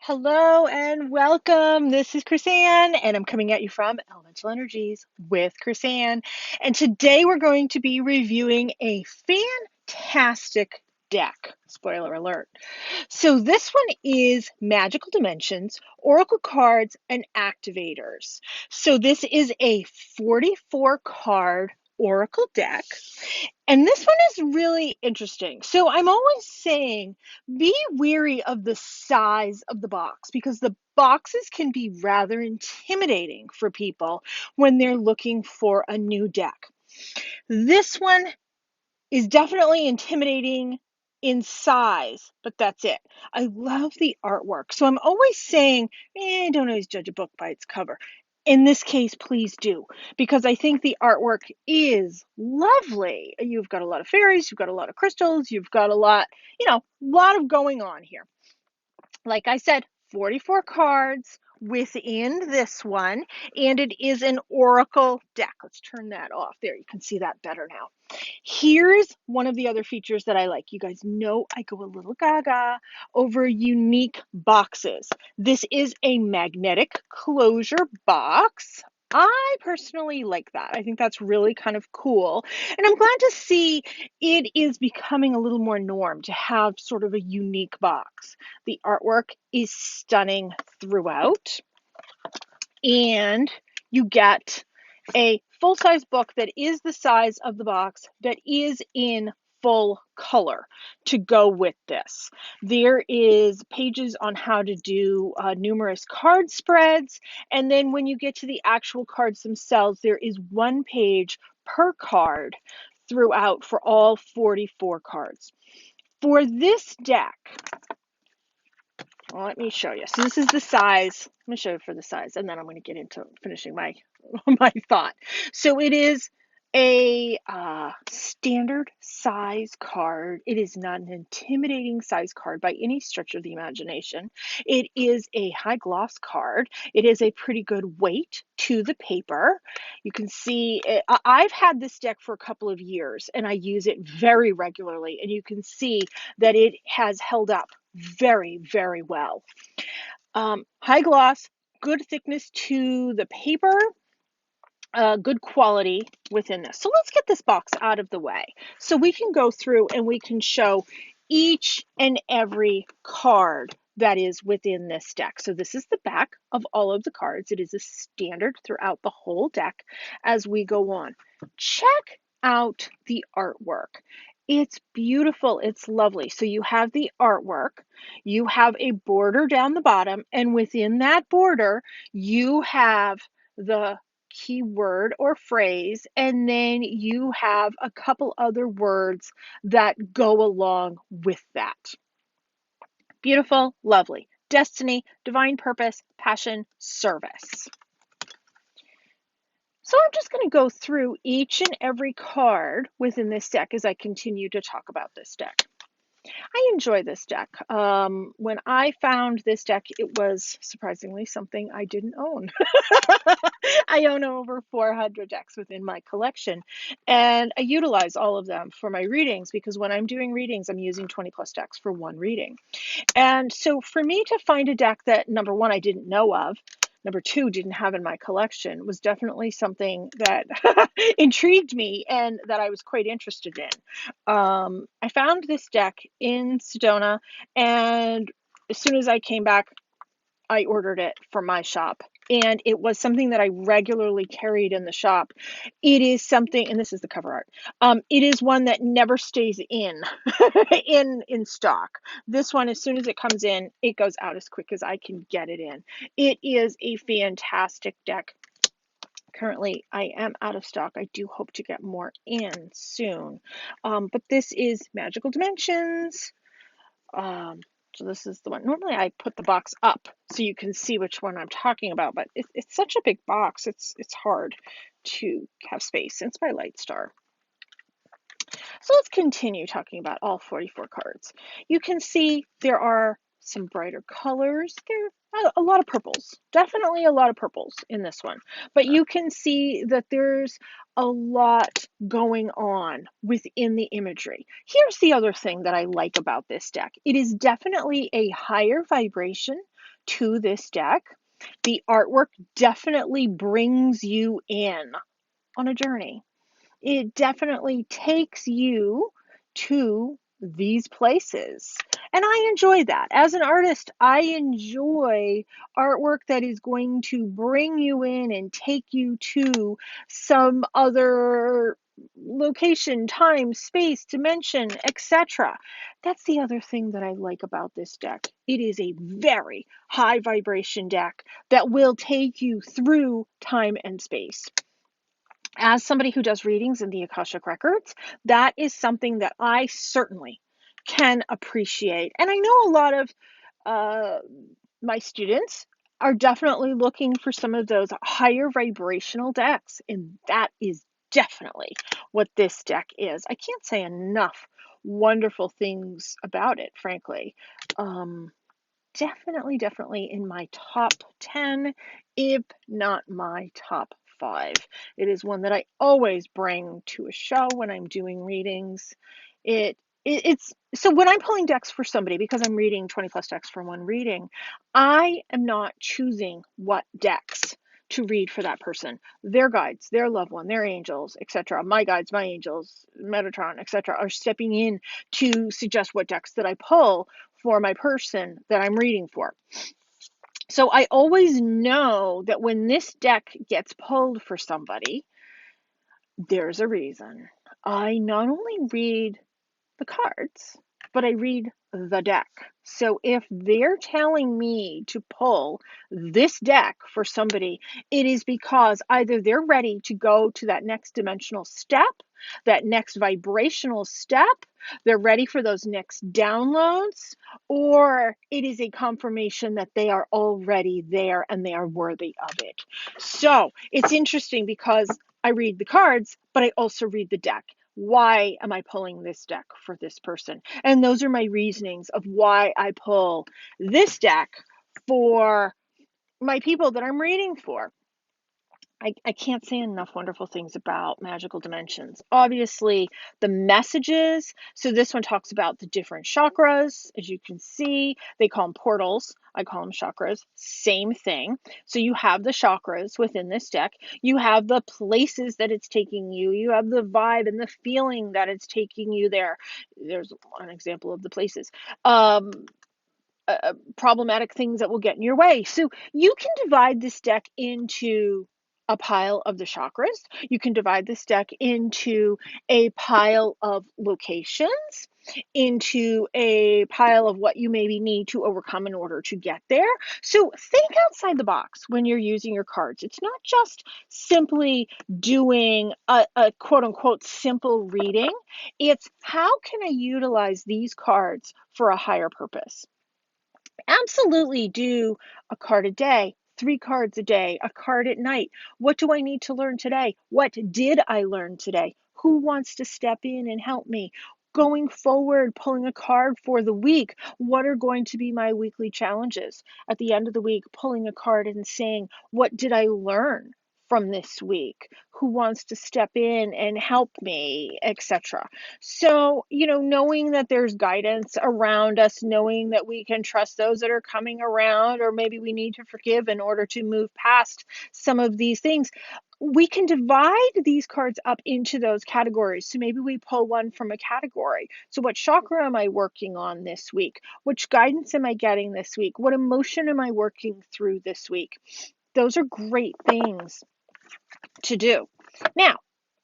Hello and welcome. This is Chrisanne, and I'm coming at you from Elemental Energies with Chrisanne. And today we're going to be reviewing a fantastic deck. Spoiler alert. So this one is Magical Dimensions, Oracle Cards, and Activators. So this is a 44 card Oracle deck. And this one is really interesting. So I'm always saying be wary of the size of the box because the boxes can be rather intimidating for people when they're looking for a new deck. This one is definitely intimidating in size, but that's it. I love the artwork. So I'm always saying, don't always judge a book by its cover. In this case, please do, because I think the artwork is lovely. You've got a lot of fairies, you've got a lot of crystals, you've got a lot, lot of going on here. Like I said, 44 cards within this one, and it is an oracle deck. Let's turn that off. There, you can see that better now. Here's one of the other features that I like. You guys know I go a little gaga over unique boxes. This is a magnetic closure box. I personally like that. I think that's really kind of cool. And I'm glad to see it is becoming a little more norm to have sort of a unique box. The artwork is stunning throughout. And you get a full-size book that is the size of the box that is in full color to go with this. There is pages on how to do numerous card spreads, and then when you get to the actual cards themselves, there is one page per card throughout for all 44 cards. For this deck, well, let me show you. So this is the size. Let me show you for the size, and then I'm going to get into finishing my my thought. So it is a standard size card. It is not an intimidating size card by any stretch of the imagination. It is a high gloss card. It is a pretty good weight to the paper. You can see I've had this deck for a couple of years and I use it very regularly, and you can see that it has held up very, very well. High gloss, good thickness to the paper, good quality within this. So let's get this box out of the way so we can go through and we can show each and every card that is within this deck. So this is the back of all of the cards. It is a standard throughout the whole deck as we go on. Check out the artwork. It's beautiful. It's lovely. So you have the artwork, you have a border down the bottom, and within that border, you have the keyword or phrase, and then you have a couple other words that go along with that. Beautiful, lovely. Destiny, divine purpose, passion, service. So I'm just going to go through each and every card within this deck as I continue to talk about this deck. I enjoy this deck. When I found this deck, it was surprisingly something I didn't own. I own over 400 decks within my collection, and I utilize all of them for my readings because when I'm doing readings, I'm using 20 plus decks for one reading. And so for me to find a deck that, number one, I didn't know of, number two, didn't have in my collection was definitely something that intrigued me and that I was quite interested in. I found this deck in Sedona, and as soon as I came back, I ordered it for my shop. And it was something that I regularly carried in the shop. It is something, and this is the cover art. It is one that never stays in in stock. This one, as soon as it comes in, it goes out as quick as I can get it in. It is a fantastic deck. Currently, I am out of stock. I do hope to get more in soon. But this is Magical Dimensions. So this is the one. Normally I put the box up so you can see which one I'm talking about, but it's such a big box. It's hard to have space. It's by Lightstar. So let's continue talking about all 44 cards. You can see there are some brighter colors. There are a lot of purples, definitely a lot of purples in this one. But you can see that there's a lot going on within the imagery. Here's the other thing that I like about this deck. It is definitely a higher vibration to this deck. The artwork definitely brings you in on a journey. It definitely takes you to these places. And I enjoy that. As an artist, I enjoy artwork that is going to bring you in and take you to some other location, time, space, dimension, etc. That's the other thing that I like about this deck. It is a very high vibration deck that will take you through time and space. As somebody who does readings in the Akashic Records, that is something that I certainly can appreciate. And I know a lot of uh, my students are definitely looking for some of those higher vibrational decks, and that is definitely what this deck is. I can't say enough wonderful things about it, frankly. Definitely in my top 10, if not my top 5. It is one that I always bring to a show when I'm doing readings. It's so when I'm pulling decks for somebody, because I'm reading 20 plus decks for one reading, I am not choosing what decks to read for that person. Their guides, their loved one, their angels, etc. My guides, my angels, Metatron, etc. are stepping in to suggest what decks that I pull for my person that I'm reading for. So I always know that when this deck gets pulled for somebody, there's a reason. I not only read the cards, but I read the deck. So if they're telling me to pull this deck for somebody, it is because either they're ready to go to that next dimensional step, that next vibrational step, they're ready for those next downloads, or it is a confirmation that they are already there and they are worthy of it. So it's interesting because I read the cards, but I also read the deck. Why am I pulling this deck for this person? And those are my reasonings of why I pull this deck for my people that I'm reading for. I can't say enough wonderful things about magical dimensions. Obviously, the messages. So this one talks about the different chakras. As you can see, they call them portals. I call them chakras. Same thing. So you have the chakras within this deck. You have the places that it's taking you. You have the vibe and the feeling that it's taking you there. There's an example of the places. Problematic things that will get in your way. So you can divide this deck into a pile of the chakras. You can divide this deck into a pile of locations, into a pile of what you maybe need to overcome in order to get there. So think outside the box when you're using your cards. It's not just simply doing a quote unquote simple reading. It's how can I utilize these cards for a higher purpose? Absolutely do a card a day, 3 cards a day, a card at night. What do I need to learn today? What did I learn today? Who wants to step in and help me? Going forward, pulling a card for the week. What are going to be my weekly challenges? At the end of the week, pulling a card and saying, what did I learn from this week? Who wants to step in and help me, etc. So, knowing that there's guidance around us, knowing that we can trust those that are coming around, or maybe we need to forgive in order to move past some of these things, we can divide these cards up into those categories. So maybe we pull one from a category. So what chakra am I working on this week? Which guidance am I getting this week? What emotion am I working through this week? Those are great things to do. Now,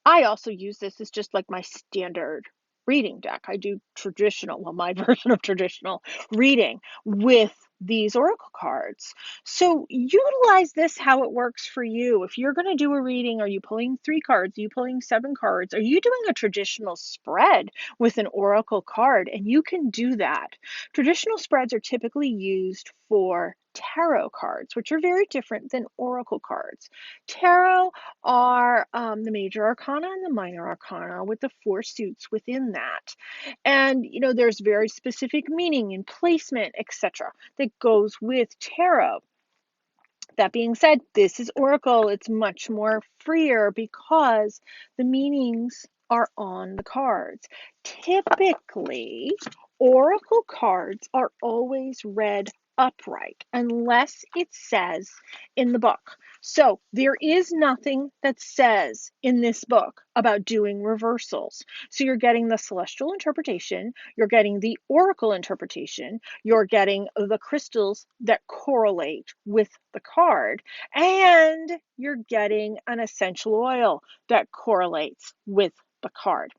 I also use this as just like my standard reading deck. I do traditional, well, my version of traditional reading with these oracle cards. So utilize this how it works for you. If you're going to do a reading, are you pulling 3 cards? Are you pulling 7 cards? Are you doing a traditional spread with an oracle card? And you can do that. Traditional spreads are typically used for tarot cards, which are very different than oracle cards. Tarot are the major arcana and the minor arcana with the 4 suits within that. And there's very specific meaning and placement, etc., that goes with tarot. That being said, this is oracle. It's much more freer because the meanings are on the cards. Typically, oracle cards are always read upright unless it says in the book. So there is nothing that says in this book about doing reversals. So you're getting the celestial interpretation, you're getting the oracle interpretation, you're getting the crystals that correlate with the card, and you're getting an essential oil that correlates with the card.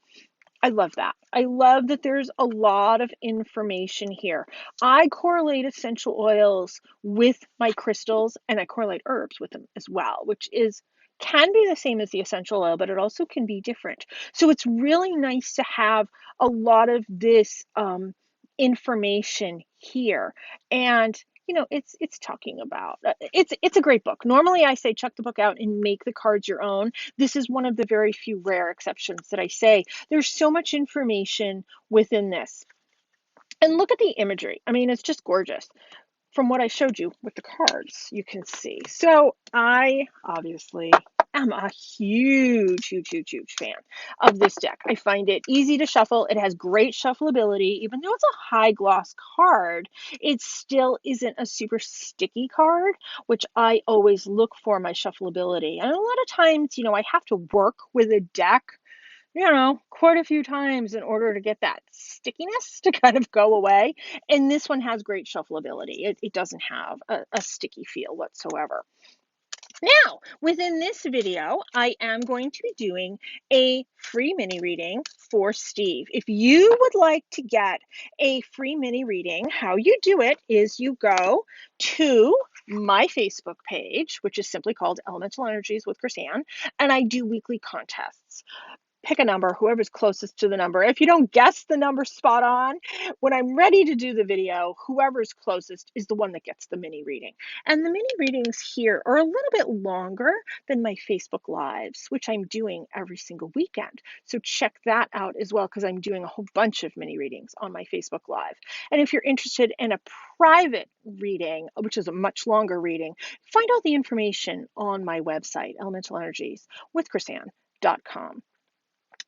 I love that. I love that there's a lot of information here. I correlate essential oils with my crystals, and I correlate herbs with them as well, which is can be the same as the essential oil, but it also can be different. So it's really nice to have a lot of this information here. And it's talking about it's a great book. Normally I say check the book out and make the cards your own. This is one of the very few rare exceptions that I say there's so much information within this. And look at the imagery. I mean, it's just gorgeous. From what I showed you with the cards, you can see. So I obviously am a huge fan of this deck. I find it easy to shuffle. It has great shuffleability. Even though it's a high gloss card, it still isn't a super sticky card, which I always look for my shuffleability. And a lot of times, I have to work with a deck quite a few times in order to get that stickiness to kind of go away. And this one has great shuffleability. It doesn't have a sticky feel whatsoever. Now, within this video, I am going to be doing a free mini reading for Steve. If you would like to get a free mini reading, how you do it is you go to my Facebook page, which is simply called Elemental Energies with Chrisanne, and I do weekly contests. Pick a number, whoever's closest to the number. If you don't guess the number spot on, when I'm ready to do the video, whoever's closest is the one that gets the mini reading. And the mini readings here are a little bit longer than my Facebook Lives, which I'm doing every single weekend. So check that out as well, because I'm doing a whole bunch of mini readings on my Facebook Live. And if you're interested in a private reading, which is a much longer reading, find out the information on my website, Elemental Energies with Chrisanne.com.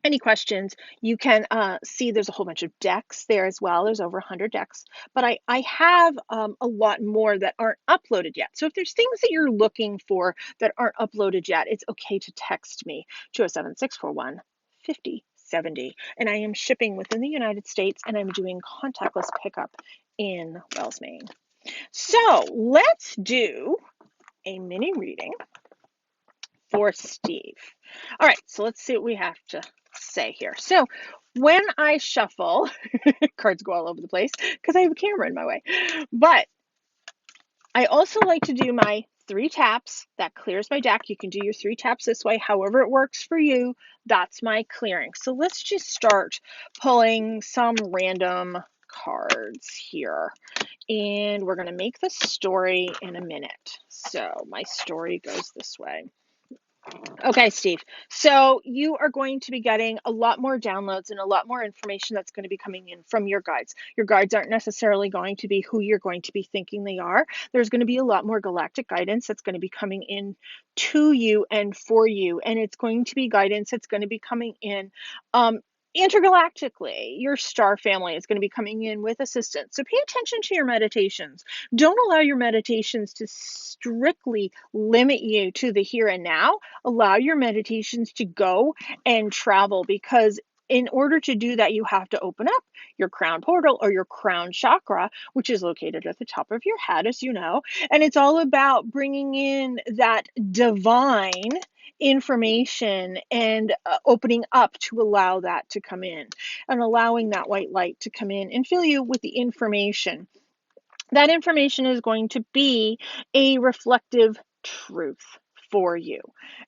Any questions, you can see there's a whole bunch of decks there as well. There's over 100 decks, but I have a lot more that aren't uploaded yet. So if there's things that you're looking for that aren't uploaded yet, it's okay to text me, 207-641-5070. And I am shipping within the United States, and I'm doing contactless pickup in Wells, Maine. So let's do a mini reading for Steve. All right, so let's see what we have to say here. So when I shuffle, cards go all over the place because I have a camera in my way, but I also like to do my 3 taps. That clears my deck. You can do your 3 taps this way, however it works for you. That's my clearing. So let's just start pulling some random cards here, and we're going to make the story in a minute. So my story goes this way. Okay, Steve. So you are going to be getting a lot more downloads and a lot more information that's going to be coming in from your guides. Your guides aren't necessarily going to be who you're going to be thinking they are. There's going to be a lot more galactic guidance that's going to be coming in to you and for you. And it's going to be guidance that's going to be coming in intergalactically. Your star family is going to be coming in with assistance. So pay attention to your meditations. Don't allow your meditations to strictly limit you to the here and now. Allow your meditations to go and travel, because in order to do that, you have to open up your crown portal or your crown chakra, which is located at the top of your head, as you know. And it's all about bringing in that divine information and opening up to allow that to come in, and allowing that white light to come in and fill you with the information. That information is going to be a reflective truth for you.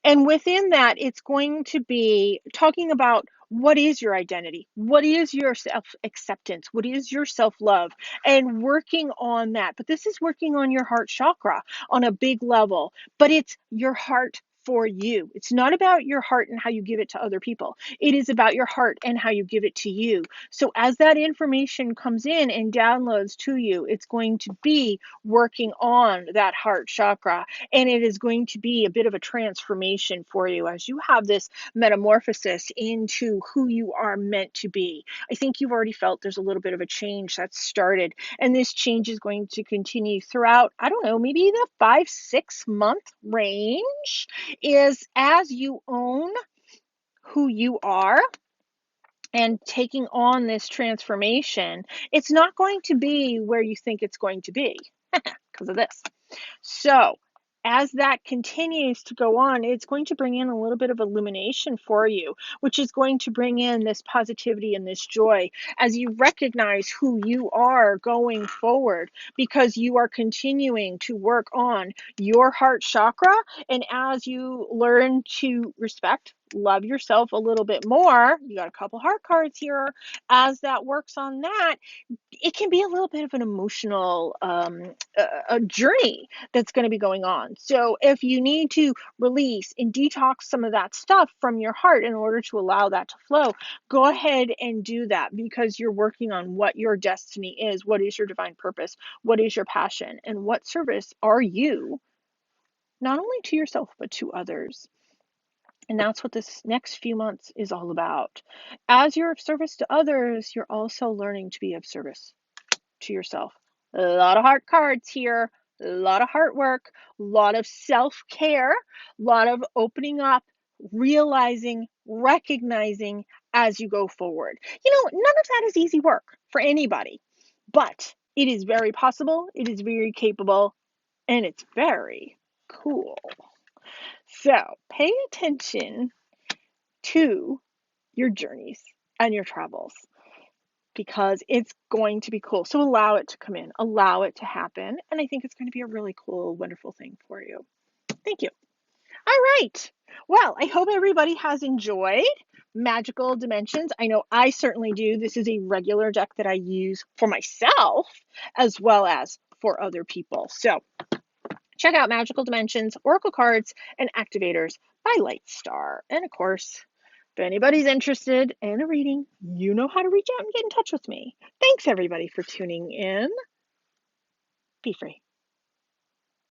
And within that, it's going to be talking about what is your identity? What is your self-acceptance? What is your self-love? And working on that. But this is working on your heart chakra on a big level, but it's your heart for you. It's not about your heart and how you give it to other people. It is about your heart and how you give it to you. So as that information comes in and downloads to you, it's going to be working on that heart chakra, and it is going to be a bit of a transformation for you as you have this metamorphosis into who you are meant to be. I think you've already felt there's a little bit of a change that's started, and this change is going to continue throughout, I don't know, maybe the 5-6 month range, is as you own who you are and taking on this transformation. It's not going to be where you think it's going to be because of this. So, as that continues to go on, it's going to bring in a little bit of illumination for you, which is going to bring in this positivity and this joy as you recognize who you are going forward, because you are continuing to work on your heart chakra. And as you learn to respect, love yourself a little bit more, you got a couple heart cards here, as that works on that, it can be a little bit of an emotional a journey that's going to be going on. So if you need to release and detox some of that stuff from your heart in order to allow that to flow, go ahead and do that, because you're working on what your destiny is, what is your divine purpose, what is your passion, and what service are you, not only to yourself, but to others. And that's what this next few months is all about. As you're of service to others, you're also learning to be of service to yourself. A lot of heart cards here, a lot of heart work, a lot of self-care, a lot of opening up, realizing, recognizing as you go forward. None of that is easy work for anybody, but it is very possible, it is very capable, and it's very cool. So pay attention to your journeys and your travels, because it's going to be cool. So allow it to come in, allow it to happen. And I think it's going to be a really cool, wonderful thing for you. Thank you. All right. Well, I hope everybody has enjoyed Magical Dimensions. I know I certainly do. This is a regular deck that I use for myself as well as for other people. So check out Magical Dimensions, Oracle Cards, and Activators by Lightstar. And of course, if anybody's interested in a reading, you know how to reach out and get in touch with me. Thanks, everybody, for tuning in. Be free.